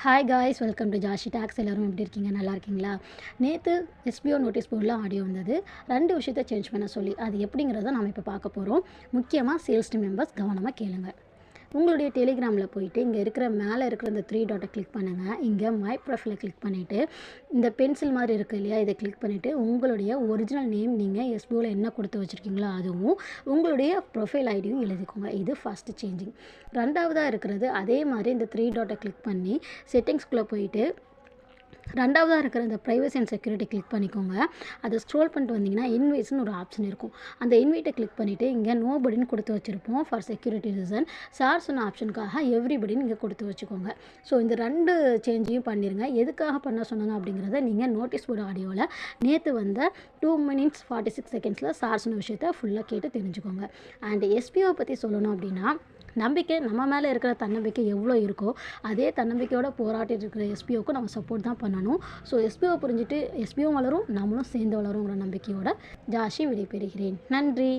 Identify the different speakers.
Speaker 1: Hi guys, welcome to Joshi talks. எல்லோரும் எப்படி இருக்கீங்க? நல்லா இருக்கீங்களா? நேற்று எஸ்பிஓ நோட்டீஸ் போர்டில் ஆடியோ வந்தது. 2 விஷயத்தை சேஞ்ச் பண்ண சொல்லி. அது எப்படிங்கிறத நம்ம இப்போ பார்க்க போகிறோம். முக்கியமாக சேல்ஸ் டீம் மெம்பர்ஸ் கவனமாக கேளுங்க. உங்களுடைய டெலிகிராமில் போயிட்டு இங்கே இருக்கிற மேலே இருக்கிற இந்த 3 டாட்டை கிளிக் பண்ணுங்கள். இங்கே மை ப்ரொஃபைலை கிளிக் பண்ணிவிட்டு இந்த பென்சில் மாதிரி இருக்குது இல்லையா, இதை கிளிக் பண்ணிவிட்டு உங்களுடைய ஒரிஜினல் நேம் நீங்கள் எஸ்பிஓவில் என்ன கொடுத்து வச்சுருக்கீங்களோ அதுவும் உங்களுடைய ப்ரொஃபைல் ஐடியும் எழுதிக்கோங்க. இது ஃபஸ்ட்டு சேஞ்சிங். ரெண்டாவதாக இருக்கிறது அதே மாதிரி இந்த 3 டாட்டை கிளிக் பண்ணி செட்டிங்ஸ்குள்ளே போயிட்டு ரெண்டாவதாக இருக்கிற இந்த ப்ரைவசி அண்ட் செக்யூரிட்டி கிளிக் பண்ணிக்கோங்க. அதை ஸ்க்ரோல் பண்ணிட்டு வந்தீங்கன்னா இன்வைட்ஸ்னு ஒரு ஆப்ஷன் இருக்கும். அந்த இன்வைட்டை கிளிக் பண்ணிவிட்டு இங்கே நோபடின்னு கொடுத்து வச்சுருப்போம் ஃபார் செக்யூரிட்டி ரீசன். சார் சொன்ன ஆப்ஷனுக்காக எவ்ரிபடின்னு இங்கே கொடுத்து வச்சுக்கோங்க. ஸோ இந்த 2 சேஞ்சையும் பண்ணிடுங்க. எதுக்காக பண்ண சொன்னாங்க அப்படிங்கிறத நீங்கள் நோட்டீஸ் போர்டு ஆடியோவில் நேற்று வந்த 2 minutes 46 seconds சார் சொன்ன விஷயத்தை ஃபுல்லாக கேட்டு தெரிஞ்சுக்கோங்க. அண்ட் எஸ்பிஓ பற்றி சொல்லணும் அப்படின்னா, நம்பிக்கை நம்ம மேலே இருக்கிற தன்னம்பிக்கை எவ்வளோ இருக்கோ அதே தன்னம்பிக்கையோட போராட்டிட்டு இருக்கிற எஸ்பிஓக்கு நம்ம சப்போர்ட் தான் பண்ணணும். ஸோ எஸ்பிஓ புரிஞ்சுட்டு எஸ்பிஓ வளரும், நம்மளும் சேர்ந்து வளருங்கிற நம்பிக்கையோட ஜாஷி விடைபெறுகிறேன். நன்றி.